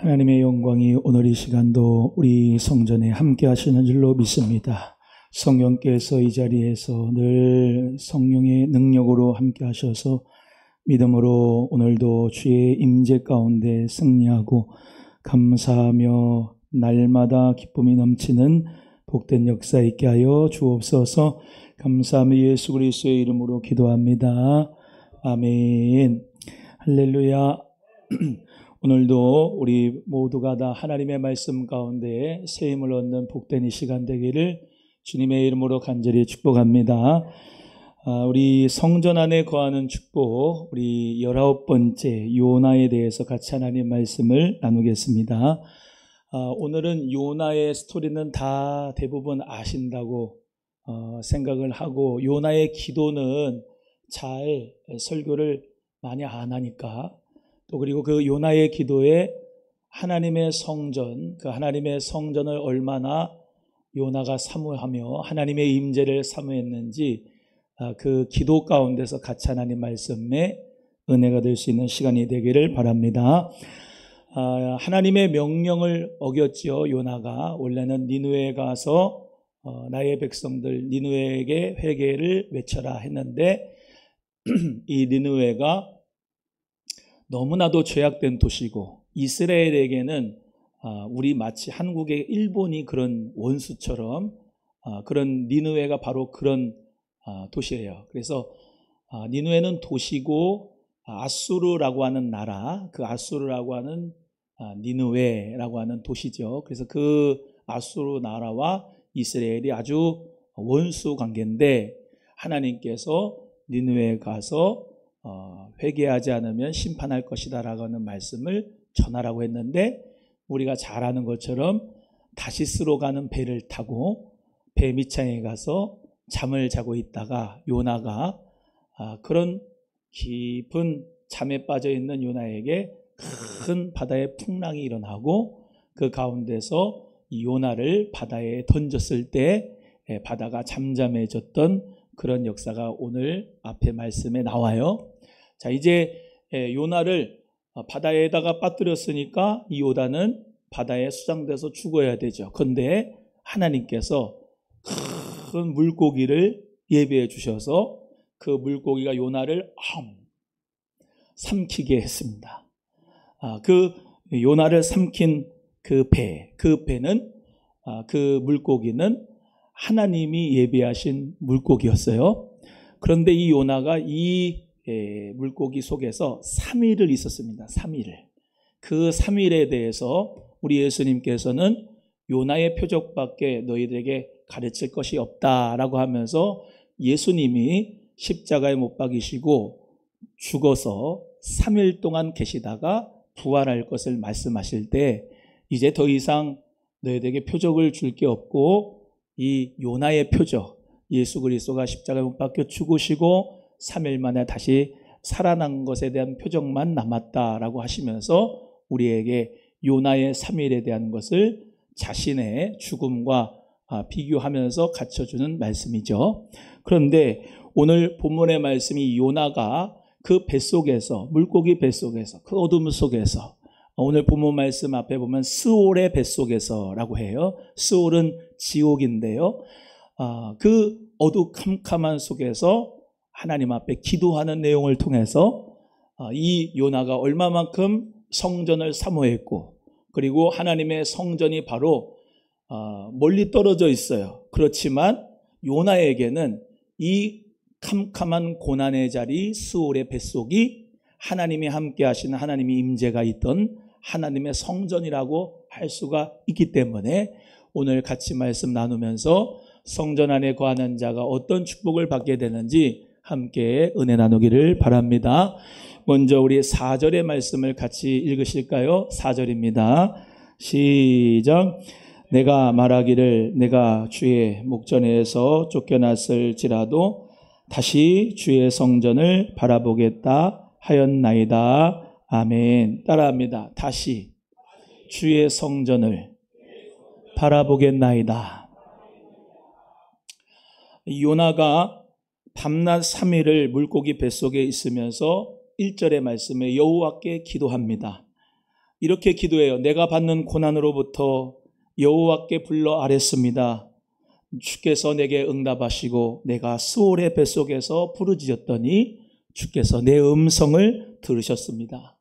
하나님의 영광이 오늘 이 시간도 우리 성전에 함께 하시는 줄로 믿습니다. 성령께서 이 자리에서 늘 성령의 능력으로 함께 하셔서 믿음으로 오늘도 주의 임재 가운데 승리하고 감사하며 날마다 기쁨이 넘치는 복된 역사 있게 하여 주옵소서. 감사하며 예수 그리스도의 이름으로 기도합니다. 아멘. 할렐루야. 오늘도 우리 모두가 다 하나님의 말씀 가운데 새 힘을 얻는 복된 이 시간 되기를 주님의 이름으로 간절히 축복합니다. 우리 성전 안에 거하는 축복, 우리 19번째 요나에 대해서 같이 하나님 말씀을 나누겠습니다. 오늘은 요나의 스토리는 다 대부분 아신다고 생각을 하고, 요나의 기도는 잘 설교를 많이 안 하니까, 또 그리고 그 요나의 기도에 하나님의 성전, 그 하나님의 성전을 얼마나 요나가 사모하며 하나님의 임재를 사모했는지 그 기도 가운데서 같이 하나님 말씀에 은혜가 될 수 있는 시간이 되기를 바랍니다. 하나님의 명령을 어겼지요. 요나가 원래는 니느웨에 가서 나의 백성들 니느웨에게 회개를 외쳐라 했는데 이 니느웨가 너무나도 죄악된 도시고, 이스라엘에게는 우리 마치 한국의 일본이 그런 원수처럼 그런 니느웨가 바로 그런 도시예요. 그래서 니느웨는 도시고 아수르라고 하는 나라, 그 아수르라고 하는 니느웨라고 하는 도시죠. 그래서 그 아수르 나라와 이스라엘이 아주 원수 관계인데, 하나님께서 니느웨에 가서 회개하지 않으면 심판할 것이다 라고 하는 말씀을 전하라고 했는데, 우리가 잘 아는 것처럼 다시스로 가는 배를 타고 배 밑창에 가서 잠을 자고 있다가 요나가 그런 깊은 잠에 빠져 있는 요나에게 큰 바다의 풍랑이 일어나고, 그 가운데서 이 요나를 바다에 던졌을 때 바다가 잠잠해졌던 그런 역사가 오늘 앞에 말씀에 나와요. 자, 이제 요나를 바다에다가 빠뜨렸으니까 이 요나는 바다에 수장돼서 죽어야 되죠. 그런데 하나님께서 큰 물고기를 예비해 주셔서 그 물고기가 요나를 삼키게 했습니다. 그 요나를 삼킨 그 배는 그 물고기는 하나님이 예비하신 물고기였어요. 그런데 이 요나가 이 물고기 속에서 3일을 있었습니다. 3일을. 그 3일에 대해서 우리 예수님께서는 요나의 표적밖에 너희들에게 가르칠 것이 없다라고 하면서 예수님이 십자가에 못 박이시고 죽어서 3일 동안 계시다가 부활할 것을 말씀하실 때, 이제 더 이상 너희들에게 표적을 줄 게 없고 이 요나의 표적, 예수 그리스도가 십자가에 못 박혀 죽으시고 3일 만에 다시 살아난 것에 대한 표적만 남았다라고 하시면서 우리에게 요나의 3일에 대한 것을 자신의 죽음과 비교하면서 갖춰주는 말씀이죠. 그런데 오늘 본문의 말씀이 요나가 그 뱃속에서, 물고기 뱃속에서, 그 어둠 속에서, 오늘 본문 말씀 앞에 보면 스올의 뱃속에서라고 해요. 스올은 지옥인데요. 그 어두컴컴한 속에서 하나님 앞에 기도하는 내용을 통해서 이 요나가 얼마만큼 성전을 사모했고, 그리고 하나님의 성전이 바로 멀리 떨어져 있어요. 그렇지만 요나에게는 이 캄캄한 고난의 자리 스올의 뱃속이 하나님이 함께 하시는 하나님의 임재가 있던 하나님의 성전이라고 할 수가 있기 때문에 오늘 같이 말씀 나누면서 성전 안에 거하는 자가 어떤 축복을 받게 되는지 함께 은혜 나누기를 바랍니다. 먼저 우리 4절의 말씀을 같이 읽으실까요? 4절입니다. 시작. 내가 말하기를 내가 주의 목전에서 쫓겨났을지라도 다시 주의 성전을 바라보겠다 하였나이다. 아멘. 따라합니다. 다시 주의 성전을 바라보겠나이다. 요나가 밤낮 3일을 물고기 뱃속에 있으면서 1절의 말씀에 여호와께 기도합니다. 이렇게 기도해요. 내가 받는 고난으로부터 여호와께 불러 아뢰습니다. 주께서 내게 응답하시고 내가 스올의 뱃속에서 부르짖었더니 주께서 내 음성을 들으셨습니다.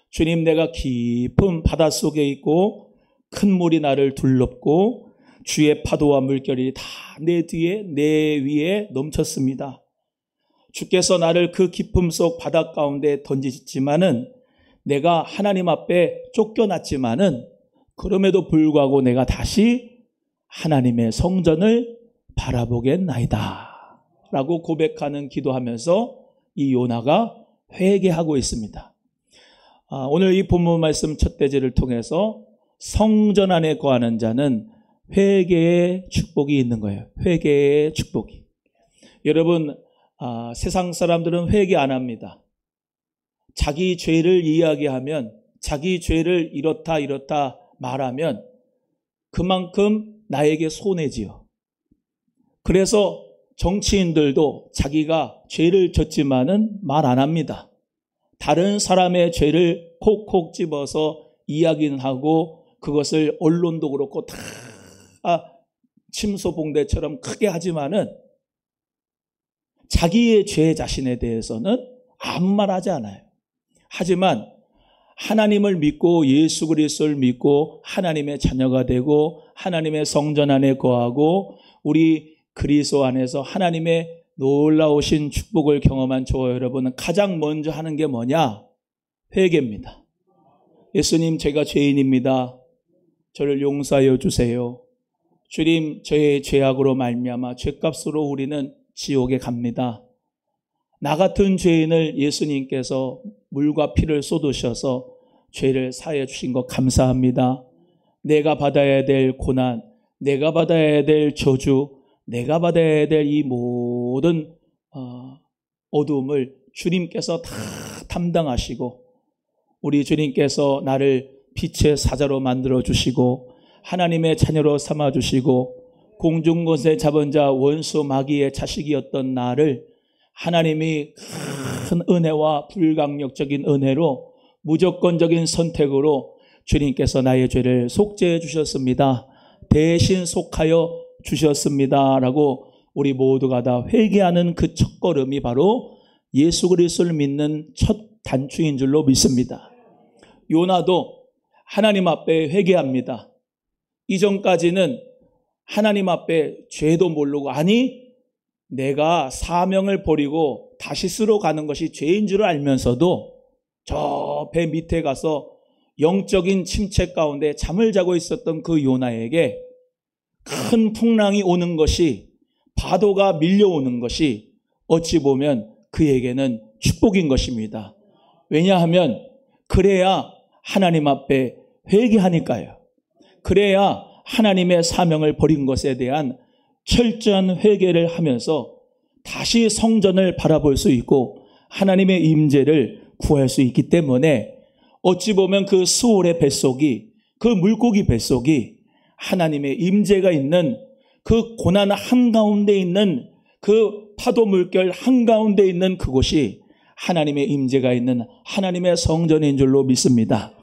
주님, 내가 깊은 바닷속에 있고 큰 물이 나를 둘렀고 주의 파도와 물결이 다 내 뒤에 내 위에 넘쳤습니다. 주께서 나를 그 깊음 속 바다 가운데 던지셨지만은 내가 하나님 앞에 쫓겨났지만은 그럼에도 불구하고 내가 다시 하나님의 성전을 바라보겠나이다 라고 고백하는 기도하면서 이 요나가 회개하고 있습니다. 오늘 이 본문 말씀 첫 대제를 통해서 성전 안에 거하는 자는 회개의 축복이 있는 거예요. 회개의 축복이. 여러분, 세상 사람들은 회개 안 합니다. 자기 죄를 이야기하면, 자기 죄를 이렇다 말하면 그만큼 나에게 손해지요. 그래서 정치인들도 자기가 죄를 졌지만은 말 안 합니다. 다른 사람의 죄를 콕콕 집어서 이야기는 하고 그것을 언론도 그렇고 다 침소봉대처럼 크게 하지만은 자기의 죄 자신에 대해서는 아무 말 하지 않아요. 하지만 하나님을 믿고 예수 그리스도를 믿고 하나님의 자녀가 되고 하나님의 성전 안에 거하고 우리 그리스도 안에서 하나님의 놀라우신 축복을 경험한 저와 여러분은 가장 먼저 하는 게 뭐냐? 회개입니다. 예수님, 제가 죄인입니다. 저를 용서하여 주세요. 주님, 저의 죄악으로 말미암아 죄값으로 우리는 지옥에 갑니다. 나 같은 죄인을 예수님께서 물과 피를 쏟으셔서 죄를 사해 주신 것 감사합니다. 내가 받아야 될 고난, 내가 받아야 될 저주, 내가 받아야 될 이 모든 어두움을 주님께서 다 담당하시고 우리 주님께서 나를 빛의 사자로 만들어 주시고 하나님의 자녀로 삼아 주시고 공중권세 잡은 자 원수 마귀의 자식이었던 나를 하나님이 큰 은혜와 불강력적인 은혜로 무조건적인 선택으로 주님께서 나의 죄를 속죄해 주셨습니다. 대신 속하여 주셨습니다 라고 우리 모두가 다 회개하는 그 첫걸음이 바로 예수 그리스도를 믿는 첫 단추인 줄로 믿습니다. 요나도 하나님 앞에 회개합니다. 이전까지는 하나님 앞에 죄도 모르고 내가 사명을 버리고 다시스로 가는 것이 죄인 줄 알면서도 저 배 밑에 가서 영적인 침체 가운데 잠을 자고 있었던 그 요나에게 큰 풍랑이 오는 것이 파도가 밀려오는 것이 어찌 보면 그에게는 축복인 것입니다. 왜냐하면 그래야 하나님 앞에 회개하니까요. 그래야 하나님의 사명을 버린 것에 대한 철저한 회개를 하면서 다시 성전을 바라볼 수 있고 하나님의 임재를 구할 수 있기 때문에 어찌 보면 그 스올의 뱃속이, 그 물고기 뱃속이 하나님의 임재가 있는 그 고난 한가운데 있는 그 파도 물결 한가운데 있는 그곳이 하나님의 임재가 있는 하나님의 성전인 줄로 믿습니다.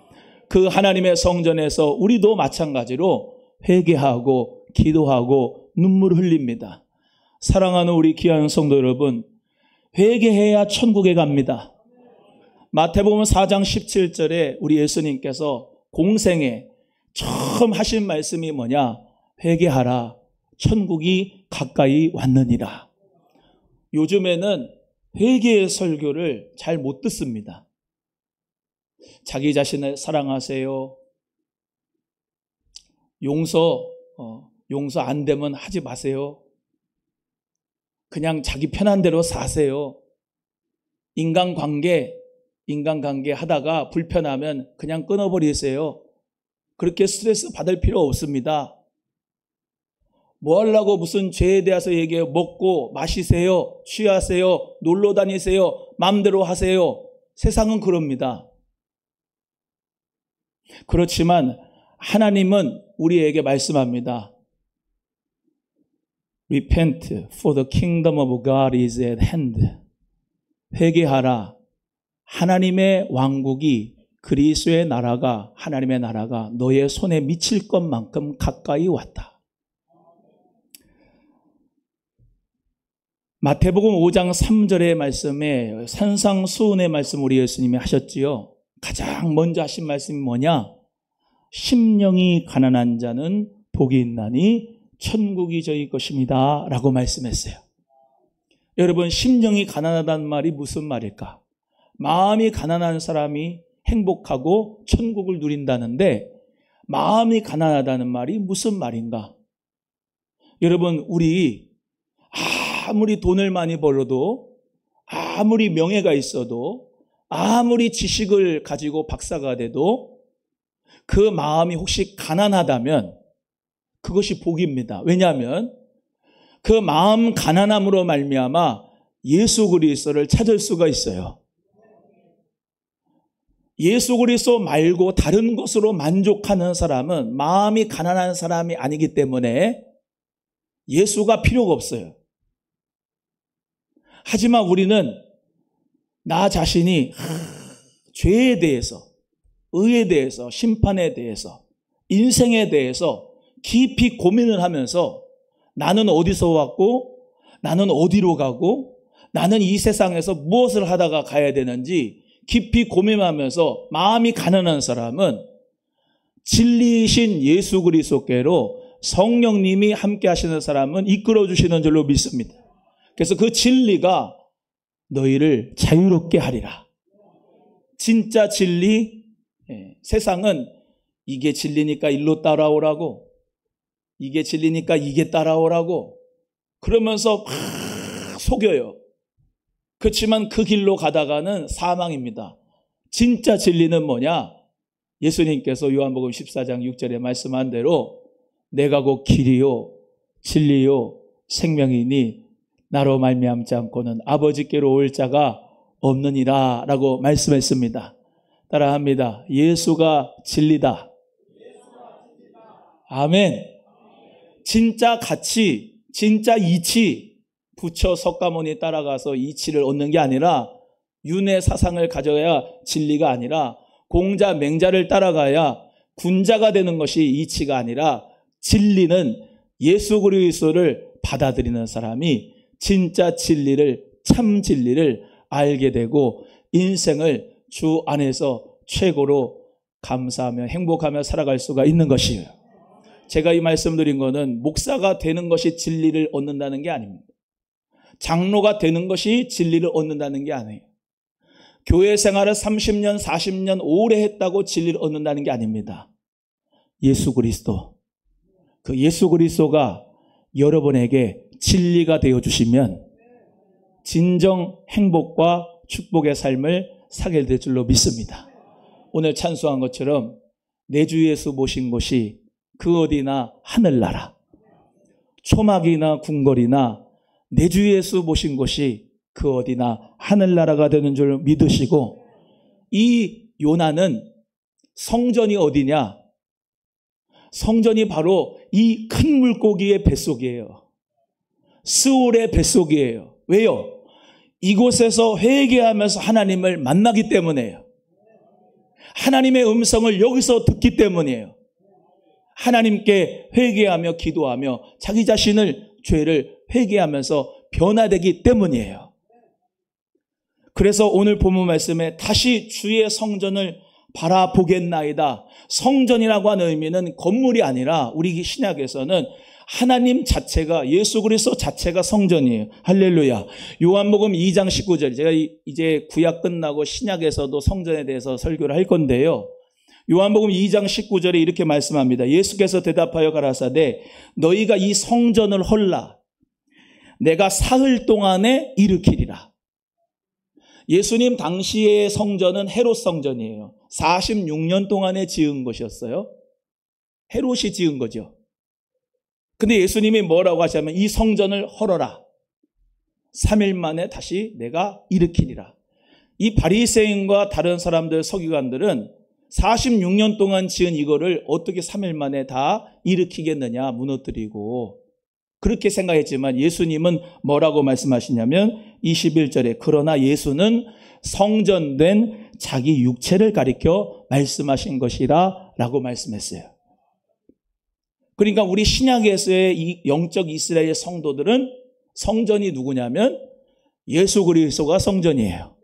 그 하나님의 성전에서 우리도 마찬가지로 회개하고 기도하고 눈물을 흘립니다. 사랑하는 우리 귀한 성도 여러분, 회개해야 천국에 갑니다. 마태복음 4장 17절에 우리 예수님께서 공생에 처음 하신 말씀이 뭐냐? 회개하라. 천국이 가까이 왔느니라. 요즘에는 회개의 설교를 잘 못 듣습니다. 자기 자신을 사랑하세요. 용서 안 되면 하지 마세요. 그냥 자기 편한 대로 사세요. 인간관계 하다가 불편하면 그냥 끊어버리세요. 그렇게 스트레스 받을 필요 없습니다. 뭐 하려고 무슨 죄에 대해서 얘기해요. 먹고 마시세요. 취하세요. 놀러 다니세요. 마음대로 하세요. 세상은 그럽니다. 그렇지만 하나님은 우리에게 말씀합니다. Repent, for the kingdom of God is at hand. 회개하라. 하나님의 왕국이 그리스도의 나라가, 하나님의 나라가 너의 손에 미칠 것만큼 가까이 왔다. 마태복음 5장 3절의 말씀에 산상수훈의 말씀 우리 예수님이 하셨지요. 가장 먼저 하신 말씀이 뭐냐? 심령이 가난한 자는 복이 있나니 천국이 저희 것입니다 라고 말씀했어요. 여러분, 심령이 가난하다는 말이 무슨 말일까? 마음이 가난한 사람이 행복하고 천국을 누린다는데, 마음이 가난하다는 말이 무슨 말인가? 여러분, 우리 아무리 돈을 많이 벌어도, 아무리 명예가 있어도, 아무리 지식을 가지고 박사가 돼도 그 마음이 혹시 가난하다면 그것이 복입니다. 왜냐하면 그 마음 가난함으로 말미암아 예수 그리스도를 찾을 수가 있어요. 예수 그리스도 말고 다른 것으로 만족하는 사람은 마음이 가난한 사람이 아니기 때문에 예수가 필요가 없어요. 하지만 우리는 나 자신이 죄에 대해서, 의에 대해서, 심판에 대해서, 인생에 대해서 깊이 고민을 하면서 나는 어디서 왔고, 나는 어디로 가고, 나는 이 세상에서 무엇을 하다가 가야 되는지 깊이 고민하면서 마음이 가난한 사람은 진리이신 예수 그리스도께로 성령님이 함께 하시는 사람은 이끌어 주시는 줄로 믿습니다. 그래서 그 진리가 너희를 자유롭게 하리라. 진짜 진리, 세상은 이게 진리니까 일로 따라오라고, 이게 진리니까 이게 따라오라고 그러면서 막 속여요. 그렇지만 그 길로 가다가는 사망입니다. 진짜 진리는 뭐냐? 예수님께서 요한복음 14장 6절에 말씀한 대로 내가 곧 길이요 진리요 생명이니 나로 말미암지 않고는 아버지께로 올 자가 없느니라 라고 말씀했습니다. 따라합니다. 예수가 진리다. 아멘. 진짜 가치, 진짜 이치, 부처 석가모니 따라가서 이치를 얻는 게 아니라, 윤회 사상을 가져야 진리가 아니라, 공자 맹자를 따라가야 군자가 되는 것이 이치가 아니라, 진리는 예수 그리스도를 받아들이는 사람이 진짜 진리를, 참 진리를 알게 되고 인생을 주 안에서 최고로 감사하며 행복하며 살아갈 수가 있는 것이에요. 제가 이 말씀드린 거는 목사가 되는 것이 진리를 얻는다는 게 아닙니다. 장로가 되는 것이 진리를 얻는다는 게 아니에요. 교회 생활을 30년, 40년 오래 했다고 진리를 얻는다는 게 아닙니다. 예수 그리스도, 그 예수 그리스도가 여러분에게 진리가 되어주시면 진정 행복과 축복의 삶을 살게 될 줄로 믿습니다. 오늘 찬송한 것처럼 내 주 예수 모신 곳이 그 어디나 하늘나라, 초막이나 궁궐이나 내 주 예수 모신 곳이 그 어디나 하늘나라가 되는 줄 믿으시고, 이 요나는 성전이 어디냐? 성전이 바로 이 큰 물고기의 뱃속이에요. 스올의 뱃속이에요. 왜요? 이곳에서 회개하면서 하나님을 만나기 때문이에요. 하나님의 음성을 여기서 듣기 때문이에요. 하나님께 회개하며 기도하며 자기 자신을, 죄를 회개하면서 변화되기 때문이에요. 그래서 오늘 본문 말씀에 다시 주의 성전을 바라보겠나이다. 성전이라고 하는 의미는 건물이 아니라 우리 신약에서는 하나님 자체가, 예수 그리스도 자체가 성전이에요. 할렐루야. 요한복음 2장 19절, 제가 이제 구약 끝나고 신약에서도 성전에 대해서 설교를 할 건데요. 요한복음 2장 19절에 이렇게 말씀합니다. 예수께서 대답하여 가라사대 너희가 이 성전을 헐라 내가 사흘 동안에 일으키리라. 예수님 당시의 성전은 헤롯 성전이에요. 46년 동안에 지은 것이었어요. 헤롯이 지은 거죠. 근데 예수님이 뭐라고 하시냐면 이 성전을 헐어라. 3일 만에 다시 내가 일으키리라. 이 바리새인과 다른 사람들, 서기관들은 46년 동안 지은 이거를 어떻게 3일 만에 다 일으키겠느냐, 무너뜨리고 그렇게 생각했지만 예수님은 뭐라고 말씀하시냐면 21절에 그러나 예수는 성전된 자기 육체를 가리켜 말씀하신 것이라 라고 말씀했어요. 그러니까 우리 신약에서의 이 영적 이스라엘 성도들은 성전이 누구냐면 예수 그리스도가 성전이에요.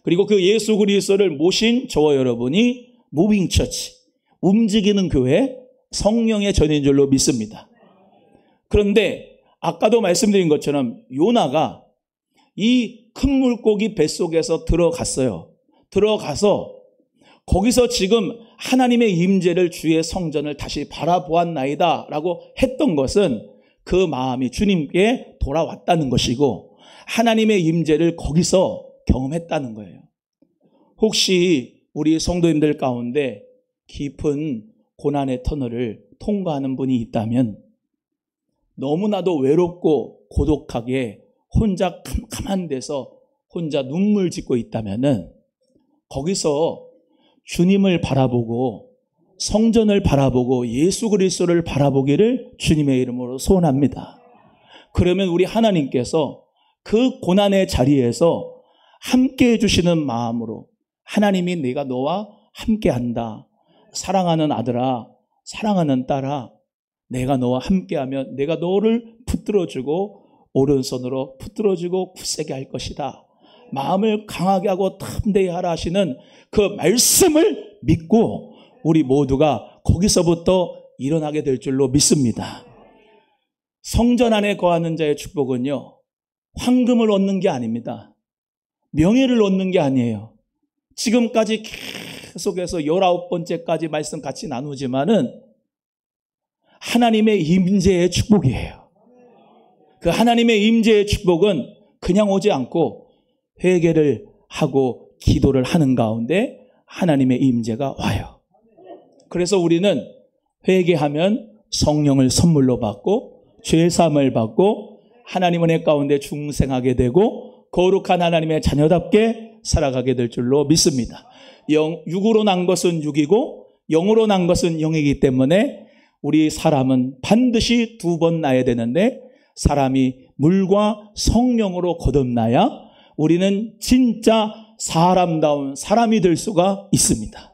그리고 그 예수 그리스도를 모신 저와 여러분이 무빙 처치, 움직이는 교회, 성령의 전인 줄로 믿습니다. 그런데 아까도 말씀드린 것처럼 요나가 이 큰 물고기 뱃속에서 들어갔어요. 들어가서 거기서 지금 하나님의 임재를 주의 성전을 다시 바라보았나이다 라고 했던 것은 그 마음이 주님께 돌아왔다는 것이고 하나님의 임재를 거기서 경험했다는 거예요. 혹시 우리 성도님들 가운데 깊은 고난의 터널을 통과하는 분이 있다면 너무나도 외롭고 고독하게 혼자 캄캄한 데서 혼자 눈물 짓고 있다면은 거기서 주님을 바라보고 성전을 바라보고 예수 그리스도를 바라보기를 주님의 이름으로 소원합니다. 그러면 우리 하나님께서 그 고난의 자리에서 함께 해주시는 마음으로 하나님이 내가 너와 함께한다. 사랑하는 아들아, 사랑하는 딸아, 내가 너와 함께하면 내가 너를 붙들어주고 오른손으로 붙들어주고 굳세게 할 것이다. 마음을 강하게 하고 탐대히 하라 하시는 그 말씀을 믿고 우리 모두가 거기서부터 일어나게 될 줄로 믿습니다. 성전 안에 거하는 자의 축복은요, 황금을 얻는 게 아닙니다. 명예를 얻는 게 아니에요. 지금까지 계속해서 19번째까지 말씀 같이 나누지만은 하나님의 임재의 축복이에요. 그 하나님의 임재의 축복은 그냥 오지 않고 회개를 하고 기도를 하는 가운데 하나님의 임재가 와요. 그래서 우리는 회개하면 성령을 선물로 받고 죄사함을 받고 하나님 은혜 가운데 중생하게 되고 거룩한 하나님의 자녀답게 살아가게 될 줄로 믿습니다. 육으로 난 것은 육이고 영으로 난 것은 영이기 때문에 우리 사람은 반드시 2번 나야 되는데 사람이 물과 성령으로 거듭나야 우리는 진짜 사람다운 사람이 될 수가 있습니다.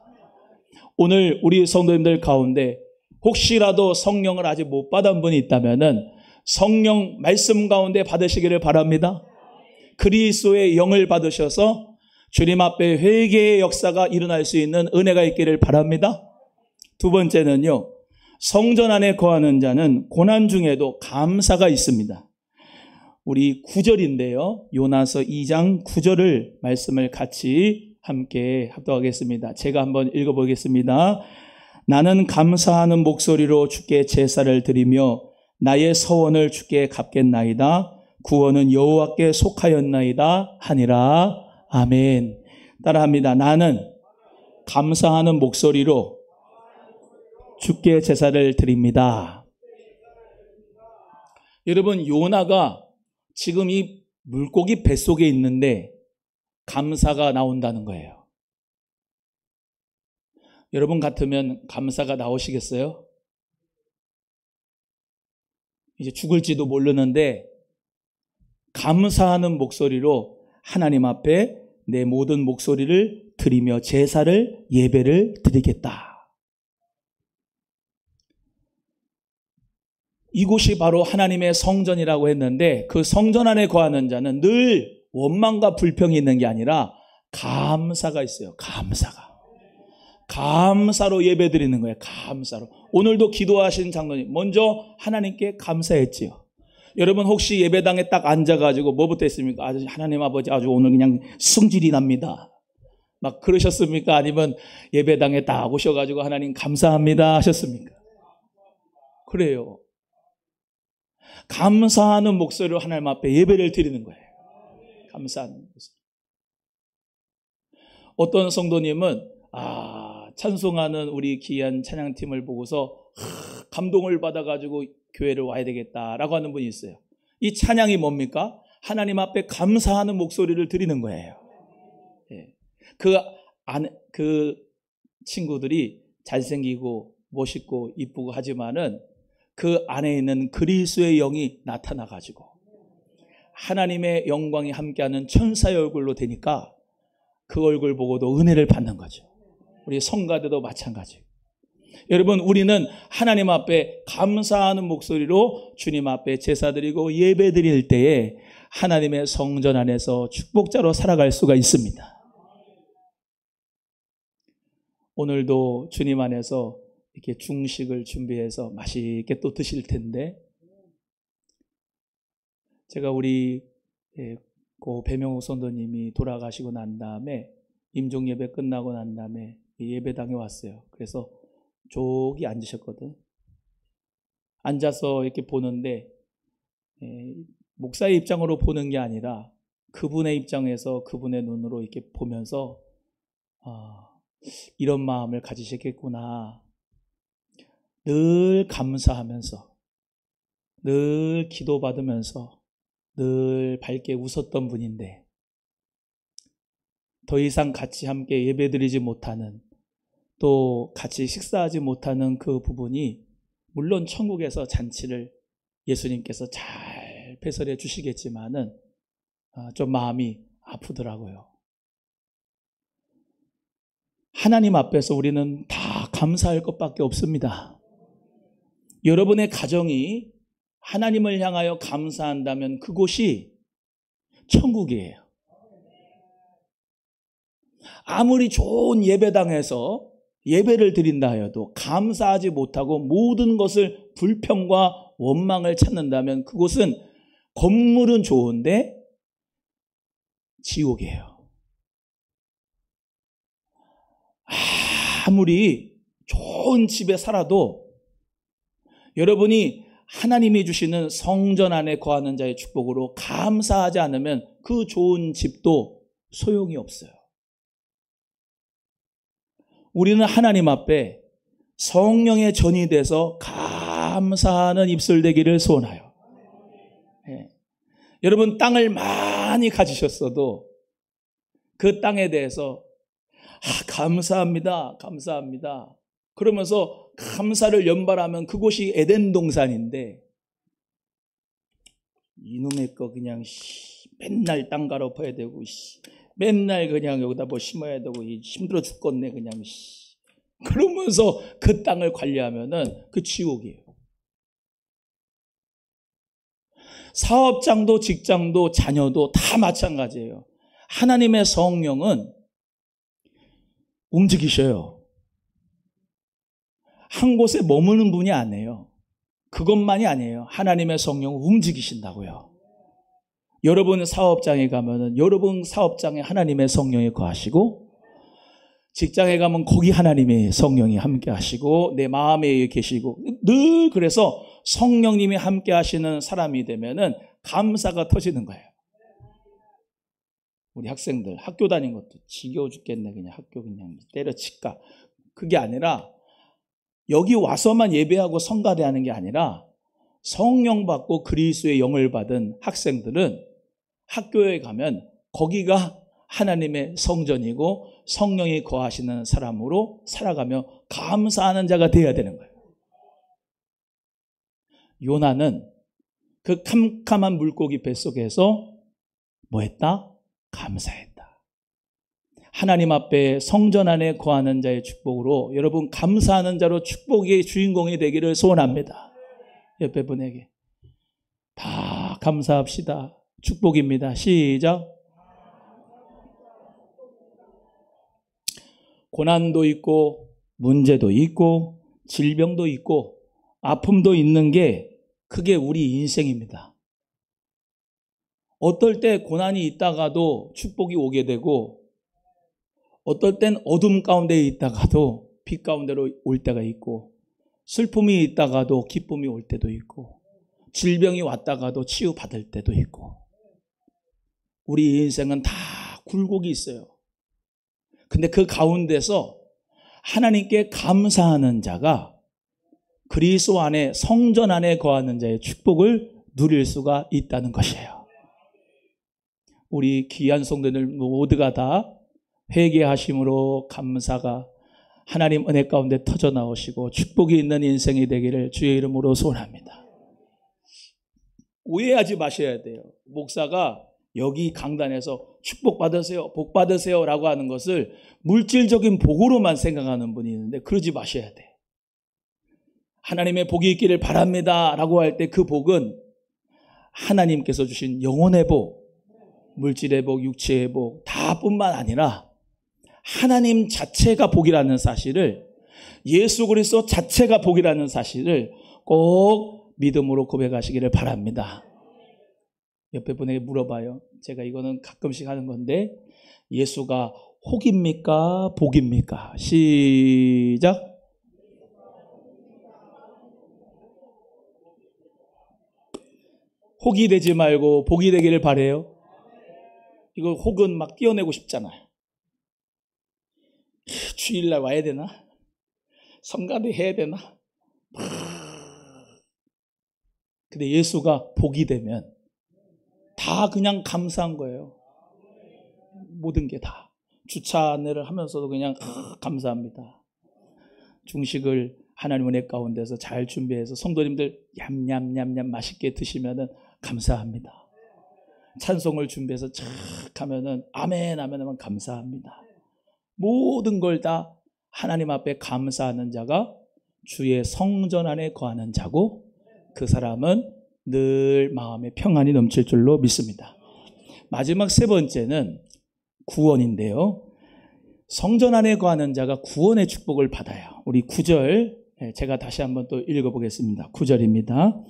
오늘 우리 성도님들 가운데 혹시라도 성령을 아직 못 받은 분이 있다면은 성령 말씀 가운데 받으시기를 바랍니다. 그리스도의 영을 받으셔서 주님 앞에 회개의 역사가 일어날 수 있는 은혜가 있기를 바랍니다. 2번째는요. 성전 안에 거하는 자는 고난 중에도 감사가 있습니다. 우리 9절인데요. 요나서 2장 9절을 말씀을 같이 함께 합독하겠습니다. 제가 한번 읽어보겠습니다. 나는 감사하는 목소리로 주께 제사를 드리며 나의 서원을 주께 갚겠나이다. 구원은 여호와께 속하였나이다 하니라. 아멘. 따라합니다. 나는 감사하는 목소리로 주께 제사를 드립니다. 여러분, 요나가 지금 이 물고기 뱃속에 있는데 감사가 나온다는 거예요. 여러분 같으면 감사가 나오시겠어요? 이제 죽을지도 모르는데 감사하는 목소리로 하나님 앞에 내 모든 목소리를 드리며 제사를 예배를 드리겠다. 이곳이 바로 하나님의 성전이라고 했는데 그 성전 안에 거하는 자는 늘 원망과 불평이 있는 게 아니라 감사가 있어요. 감사로 예배 드리는 거예요. 감사로. 오늘도 기도하신 장로님 먼저 하나님께 감사했지요. 여러분 혹시 예배당에 딱 앉아가지고 뭐부터 했습니까? 아주 하나님 아버지 아주 오늘 그냥 승질이 납니다. 막 그러셨습니까? 아니면 예배당에 딱 오셔가지고 하나님 감사합니다 하셨습니까? 그래요. 감사하는 목소리로 하나님 앞에 예배를 드리는 거예요. 감사하는 목소리. 어떤 성도님은 찬송하는 우리 귀한 찬양팀을 보고서 감동을 받아가지고 교회를 와야 되겠다라고 하는 분이 있어요. 이 찬양이 뭡니까? 하나님 앞에 감사하는 목소리를 드리는 거예요. 그 친구들이 잘생기고 멋있고 이쁘고 하지만은 그 안에 있는 그리스도의 영이 나타나가지고 하나님의 영광이 함께하는 천사의 얼굴로 되니까 그 얼굴 보고도 은혜를 받는 거죠. 우리 성가대도 마찬가지예요. 여러분, 우리는 하나님 앞에 감사하는 목소리로 주님 앞에 제사드리고 예배드릴 때에 하나님의 성전 안에서 축복자로 살아갈 수가 있습니다. 오늘도 주님 안에서 이렇게 중식을 준비해서 맛있게 또 드실 텐데, 제가 우리 고 배명호 선도님이 돌아가시고 난 다음에 임종 예배 끝나고 난 다음에 예배당에 왔어요. 그래서 저기 앉으셨거든. 앉아서 이렇게 보는데 목사의 입장으로 보는 게 아니라 그분의 입장에서 그분의 눈으로 이렇게 보면서 이런 마음을 가지셨겠구나. 늘 감사하면서, 늘 기도받으면서, 늘 밝게 웃었던 분인데 더 이상 같이 함께 예배드리지 못하는, 또 같이 식사하지 못하는 그 부분이, 물론 천국에서 잔치를 예수님께서 잘 배설해 주시겠지만은 좀 마음이 아프더라고요. 하나님 앞에서 우리는 다 감사할 것밖에 없습니다. 여러분의 가정이 하나님을 향하여 감사한다면 그곳이 천국이에요. 아무리 좋은 예배당에서 예배를 드린다 하여도 감사하지 못하고 모든 것을 불평과 원망을 찾는다면 그곳은 건물은 좋은데 지옥이에요. 아무리 좋은 집에 살아도 여러분이 하나님이 주시는 성전 안에 거하는 자의 축복으로 감사하지 않으면 그 좋은 집도 소용이 없어요. 우리는 하나님 앞에 성령의 전이 돼서 감사하는 입술 되기를 소원하여. 여러분, 땅을 많이 가지셨어도 그 땅에 대해서 감사합니다, 감사합니다 그러면서 감사를 연발하면 그곳이 에덴 동산인데, 이놈의 거 그냥 맨날 땅 갈아엎어야 되고 맨날 그냥 여기다 뭐 심어야 되고 힘들어 죽겠네 그냥 그러면서 그 땅을 관리하면은 그 지옥이에요. 사업장도 직장도 자녀도 다 마찬가지예요. 하나님의 성령은 움직이셔요. 한 곳에 머무는 분이 아니에요. 그것만이 아니에요. 하나님의 성령은 움직이신다고요. 여러분 사업장에 가면은 여러분 사업장에 하나님의 성령이 거하시고, 직장에 가면 거기 하나님의 성령이 함께 하시고, 내 마음에 계시고, 늘 그래서 성령님이 함께 하시는 사람이 되면은 감사가 터지는 거예요. 우리 학생들 학교 다닌 것도 지겨워 죽겠네. 그냥 학교 그냥 때려칠까. 그게 아니라 여기 와서만 예배하고 성가대하는 게 아니라 성령 받고 그리스도의 영을 받은 학생들은 학교에 가면 거기가 하나님의 성전이고 성령이 거하시는 사람으로 살아가며 감사하는 자가 되어야 되는 거예요. 요나는 그 캄캄한 물고기 뱃속에서 뭐 했다? 감사했다. 하나님 앞에 성전 안에 거하는 자의 축복으로 여러분 감사하는 자로 축복의 주인공이 되기를 소원합니다. 옆에 분에게 다 감사합시다. 축복입니다. 시작. 고난도 있고 문제도 있고 질병도 있고 아픔도 있는 게 그게 우리 인생입니다. 어떨 때 고난이 있다가도 축복이 오게 되고, 어떨 땐 어둠 가운데 있다가도 빛 가운데로 올 때가 있고, 슬픔이 있다가도 기쁨이 올 때도 있고, 질병이 왔다가도 치유받을 때도 있고, 우리 인생은 다 굴곡이 있어요. 근데 그 가운데서 하나님께 감사하는 자가 그리스도 안에 성전 안에 거하는 자의 축복을 누릴 수가 있다는 것이에요. 우리 귀한 성도들 모두가 다 회개하심으로 감사가 하나님 은혜 가운데 터져 나오시고 축복이 있는 인생이 되기를 주의 이름으로 소원합니다. 오해하지 마셔야 돼요. 목사가 여기 강단에서 축복받으세요, 복받으세요 라고 하는 것을 물질적인 복으로만 생각하는 분이 있는데 그러지 마셔야 돼. 하나님의 복이 있기를 바랍니다 라고 할 때 그 복은 하나님께서 주신 영혼의 복, 물질의 복, 육체의 복 다 뿐만 아니라 하나님 자체가 복이라는 사실을, 예수 그리스도 자체가 복이라는 사실을 꼭 믿음으로 고백하시기를 바랍니다. 옆에 분에게 물어봐요. 제가 이거는 가끔씩 하는 건데, 예수가 혹입니까? 복입니까? 시작. 혹이 되지 말고 복이 되기를 바래요. 이거 혹은 막 띄어내고 싶잖아요. 주일날 와야 되나? 성가대 해야 되나? 근데 예수가 복이 되면 다 그냥 감사한 거예요. 모든 게 다. 주차 안내를 하면서도 그냥 감사합니다. 중식을 하나님 은혜 가운데서 잘 준비해서 성도님들 냠냠냠냠 맛있게 드시면은 감사합니다. 찬송을 준비해서 착 하면은 아멘 하면 감사합니다. 모든 걸 다 하나님 앞에 감사하는 자가 주의 성전 안에 거하는 자고, 그 사람은 늘 마음에 평안이 넘칠 줄로 믿습니다. 마지막 세 번째는 구원인데요. 성전 안에 거하는 자가 구원의 축복을 받아요. 우리 9절 제가 다시 한번 또 읽어보겠습니다. 9절입니다.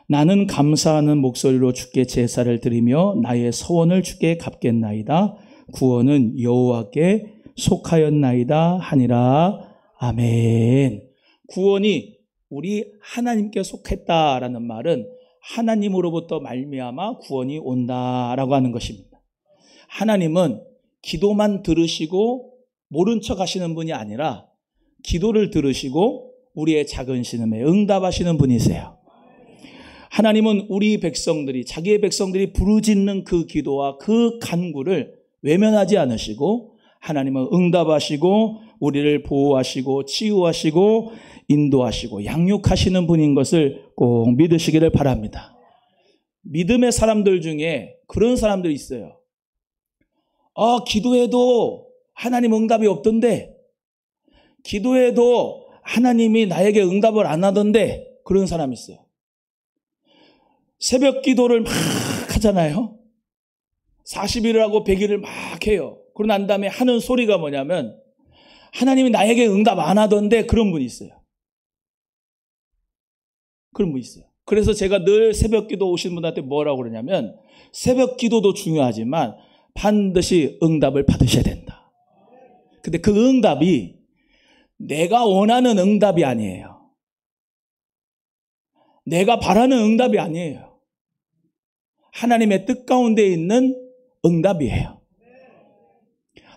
나는 감사하는 목소리로 주께 제사를 드리며 나의 서원을 주께 갚겠나이다. 구원은 여호와께 속하였나이다 하니라. 아멘. 구원이 우리 하나님께 속했다라는 말은 하나님으로부터 말미암아 구원이 온다라고 하는 것입니다. 하나님은 기도만 들으시고 모른 척 하시는 분이 아니라 기도를 들으시고 우리의 작은 신음에 응답하시는 분이세요. 하나님은 우리 백성들이, 자기의 백성들이 부르짖는 그 기도와 그 간구를 외면하지 않으시고 하나님은 응답하시고 우리를 보호하시고 치유하시고 인도하시고 양육하시는 분인 것을 꼭 믿으시기를 바랍니다. 믿음의 사람들 중에 그런 사람들이 있어요. 기도해도 하나님 응답이 없던데, 기도해도 하나님이 나에게 응답을 안 하던데, 그런 사람이 있어요. 새벽 기도를 막 하잖아요. 40일을 하고 100일을 막 해요. 그러고 난 다음에 하는 소리가 뭐냐면 하나님이 나에게 응답 안 하던데, 그런 분이 있어요. 그런 분이 있어요. 그래서 제가 늘 새벽 기도 오시는 분한테 뭐라고 그러냐면, 새벽 기도도 중요하지만 반드시 응답을 받으셔야 된다. 근데 그 응답이 내가 원하는 응답이 아니에요. 내가 바라는 응답이 아니에요. 하나님의 뜻 가운데 있는 응답이에요.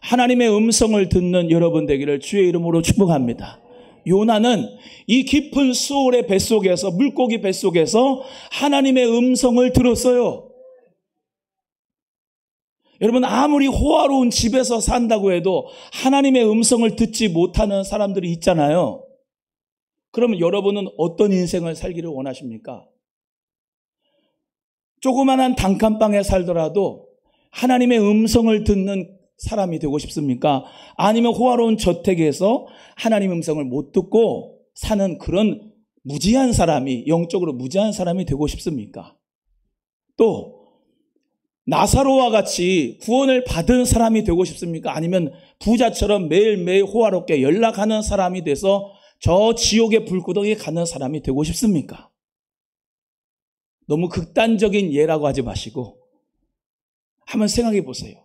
하나님의 음성을 듣는 여러분 되기를 주의 이름으로 축복합니다. 요나는 이 깊은 수올의 뱃속에서, 물고기 뱃속에서 하나님의 음성을 들었어요. 여러분, 아무리 호화로운 집에서 산다고 해도 하나님의 음성을 듣지 못하는 사람들이 있잖아요. 그러면 여러분은 어떤 인생을 살기를 원하십니까? 조그만한 단칸방에 살더라도 하나님의 음성을 듣는 사람이 되고 싶습니까? 아니면 호화로운 저택에서 하나님의 음성을 못 듣고 사는 그런 무지한 사람이, 영적으로 무지한 사람이 되고 싶습니까? 또 나사로와 같이 구원을 받은 사람이 되고 싶습니까? 아니면 부자처럼 매일매일 호화롭게 연락하는 사람이 돼서 저 지옥의 불구덩이에 가는 사람이 되고 싶습니까? 너무 극단적인 예라고 하지 마시고 한번 생각해 보세요.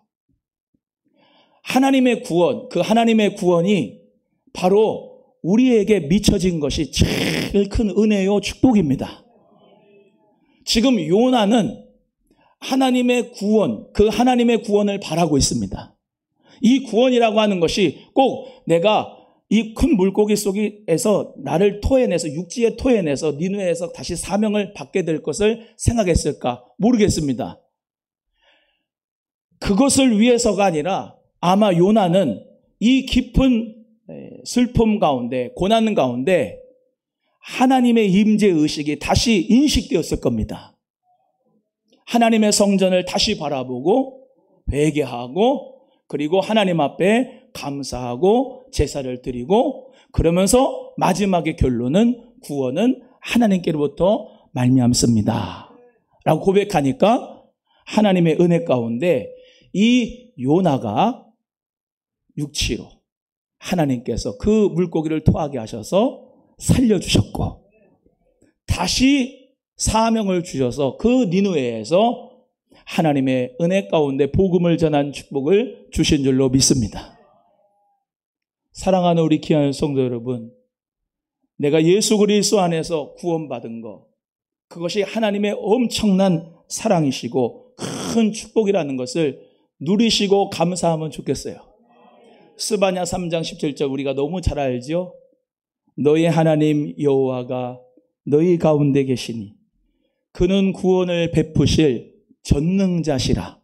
하나님의 구원, 그 하나님의 구원이 바로 우리에게 미쳐진 것이 제일 큰 은혜요, 축복입니다. 지금 요나는 하나님의 구원, 그 하나님의 구원을 바라고 있습니다. 이 구원이라고 하는 것이 꼭 내가 이 큰 물고기 속에서 나를 토해내서, 육지에 토해내서 니느웨에서 다시 사명을 받게 될 것을 생각했을까? 모르겠습니다. 그것을 위해서가 아니라 아마 요나는 이 깊은 슬픔 가운데, 고난 가운데 하나님의 임재 의식이 다시 인식되었을 겁니다. 하나님의 성전을 다시 바라보고 회개하고 그리고 하나님 앞에 감사하고 제사를 드리고 그러면서 마지막의 결론은 구원은 하나님께로부터 말미암습니다 라고 고백하니까 하나님의 은혜 가운데 이 요나가 육치로 하나님께서 그 물고기를 토하게 하셔서 살려주셨고 다시 사명을 주셔서 그 니느웨에서 하나님의 은혜 가운데 복음을 전한 축복을 주신 줄로 믿습니다. 사랑하는 우리 귀한 성도 여러분, 내가 예수 그리스도 안에서 구원받은 것, 그것이 하나님의 엄청난 사랑이시고 큰 축복이라는 것을 누리시고 감사하면 좋겠어요. 스바냐 3장 17절 우리가 너무 잘 알죠? 너희 하나님 여호와가 너희 가운데 계시니 그는 구원을 베푸실 전능자시라.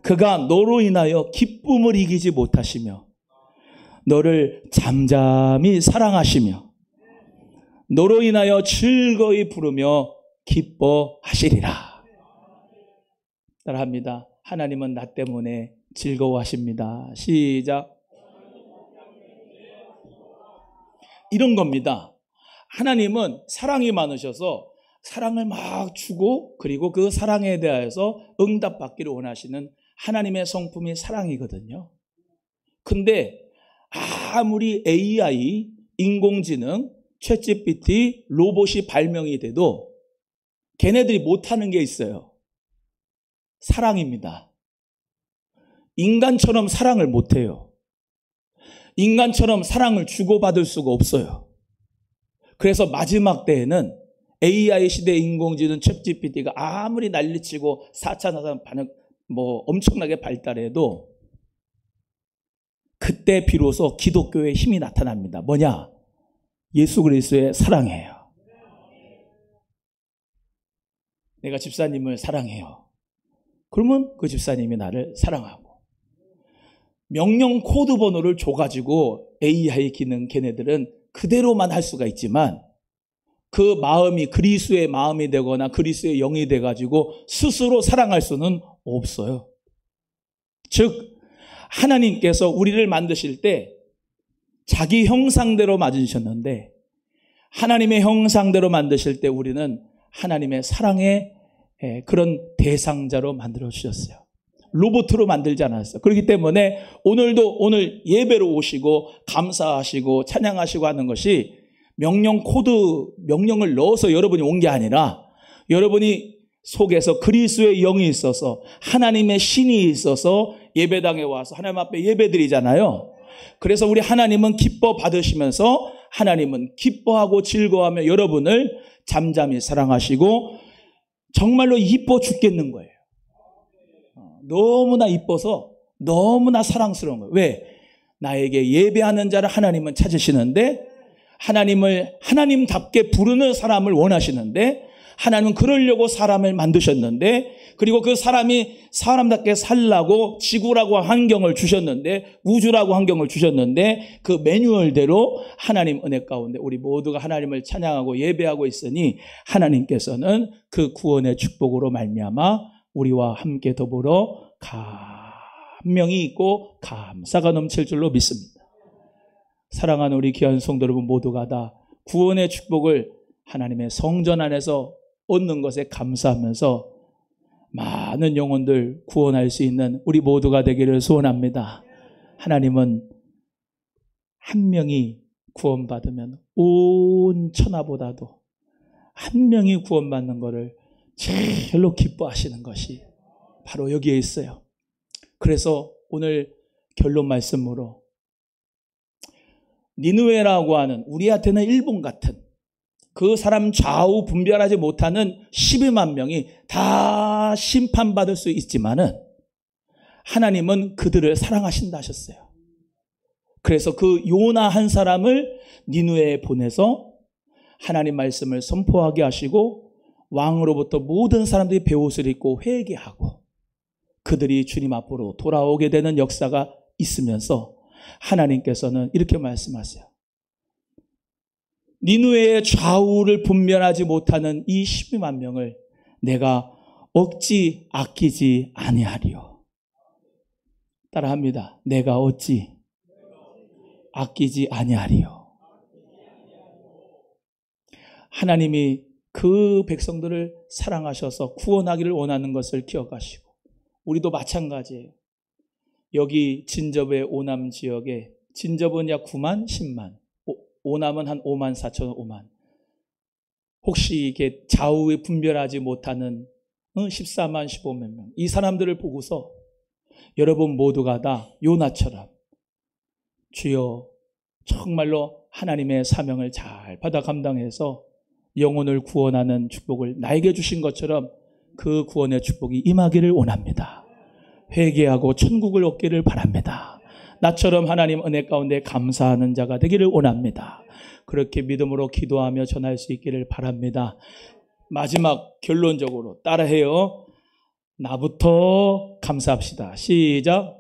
그가 너로 인하여 기쁨을 이기지 못하시며 너를 잠잠히 사랑하시며 너로 인하여 즐거이 부르며 기뻐하시리라. 따라합니다. 하나님은 나 때문에 즐거워하십니다. 시작. 이런 겁니다. 하나님은 사랑이 많으셔서 사랑을 막 주고 그리고 그 사랑에 대해서 응답받기를 원하시는 하나님의 성품이 사랑이거든요. 근데 아무리 AI, 인공지능, 챗GPT, 로봇이 발명이 돼도 걔네들이 못하는 게 있어요. 사랑입니다. 인간처럼 사랑을 못해요. 인간처럼 사랑을 주고받을 수가 없어요. 그래서 마지막 때에는 AI 시대 인공지능 챗GPT가 아무리 난리치고 4차 산업 반응 엄청나게 발달해도 그때 비로소 기독교의 힘이 나타납니다. 뭐냐? 예수 그리스도의 사랑이에요. 내가 집사님을 사랑해요. 그러면 그 집사님이 나를 사랑하고 명령 코드 번호를 줘가지고 AI 기능 걔네들은 그대로만 할 수가 있지만 그 마음이 그리스도의 마음이 되거나 그리스도의 영이 돼가지고 스스로 사랑할 수는 없어요. 즉 하나님께서 우리를 만드실 때 자기 형상대로 만드셨는데 하나님의 형상대로 만드실 때 우리는 하나님의 사랑의 그런 대상자로 만들어주셨어요. 로봇으로 만들지 않았어요. 그렇기 때문에 오늘 예배로 오시고 감사하시고 찬양하시고 하는 것이 명령을 넣어서 여러분이 온 게 아니라 여러분이 속에서 그리스도의 영이 있어서 하나님의 신이 있어서 예배당에 와서 하나님 앞에 예배드리잖아요. 그래서 우리 하나님은 기뻐 받으시면서 하나님은 기뻐하고 즐거워하며 여러분을 잠잠히 사랑하시고 정말로 이뻐 죽겠는 거예요. 너무나 이뻐서 너무나 사랑스러운 거예요. 왜? 나에게 예배하는 자를 하나님은 찾으시는데 하나님을 하나님답게 부르는 사람을 원하시는데 하나님은 그러려고 사람을 만드셨는데 그리고 그 사람이 사람답게 살라고 지구라고 환경을 주셨는데 우주라고 환경을 주셨는데 그 매뉴얼대로 하나님 은혜 가운데 우리 모두가 하나님을 찬양하고 예배하고 있으니 하나님께서는 그 구원의 축복으로 말미암아 우리와 함께 더불어 감명이 있고 감사가 넘칠 줄로 믿습니다. 사랑하는 우리 귀한 성도 여러분 모두가 다 구원의 축복을 하나님의 성전 안에서 얻는 것에 감사하면서 많은 영혼들 구원할 수 있는 우리 모두가 되기를 소원합니다. 하나님은 한 명이 구원받으면 온 천하보다도 한 명이 구원받는 것을 제일로 기뻐하시는 것이 바로 여기에 있어요. 그래서 오늘 결론 말씀으로 니느웨라고 하는 우리한테는 일본 같은 그 사람 좌우 분별하지 못하는 12만 명이 다 심판받을 수 있지만은 하나님은 그들을 사랑하신다 하셨어요. 그래서 그 요나 한 사람을 니느웨에 보내서 하나님 말씀을 선포하게 하시고 왕으로부터 모든 사람들이 베옷을 입고 회개하고 그들이 주님 앞으로 돌아오게 되는 역사가 있으면서 하나님께서는 이렇게 말씀하세요. 니느웨의 좌우를 분별하지 못하는 이 12만 명을 내가 어찌 아끼지 아니하리요. 따라합니다. 내가 어찌 아끼지 아니하리요. 하나님이 그 백성들을 사랑하셔서 구원하기를 원하는 것을 기억하시고, 우리도 마찬가지예요. 여기 진접의 오남 지역에, 진접은 약 9만, 10만, 오남은 한 5만 4천, 5만. 혹시 이게 좌우에 분별하지 못하는 14만, 15만 명, 이 사람들을 보고서 여러분 모두가 다 요나처럼 주여 정말로 하나님의 사명을 잘 받아 감당해서 영혼을 구원하는 축복을 나에게 주신 것처럼 그 구원의 축복이 임하기를 원합니다. 회개하고 천국을 얻기를 바랍니다. 나처럼 하나님 은혜 가운데 감사하는 자가 되기를 원합니다. 그렇게 믿음으로 기도하며 전할 수 있기를 바랍니다. 마지막 결론적으로 따라해요. 나부터 감사합시다. 시작.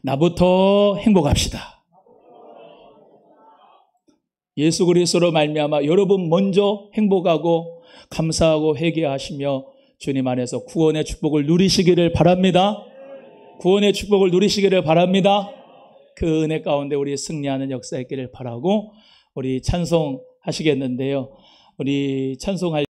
나부터 행복합시다. 예수 그리스도로 말미암아 여러분 먼저 행복하고 감사하고 회개하시며 주님 안에서 구원의 축복을 누리시기를 바랍니다. 구원의 축복을 누리시기를 바랍니다. 그 은혜 가운데 우리 승리하는 역사 있기를 바라고, 우리 찬송하시겠는데요. 우리 찬송할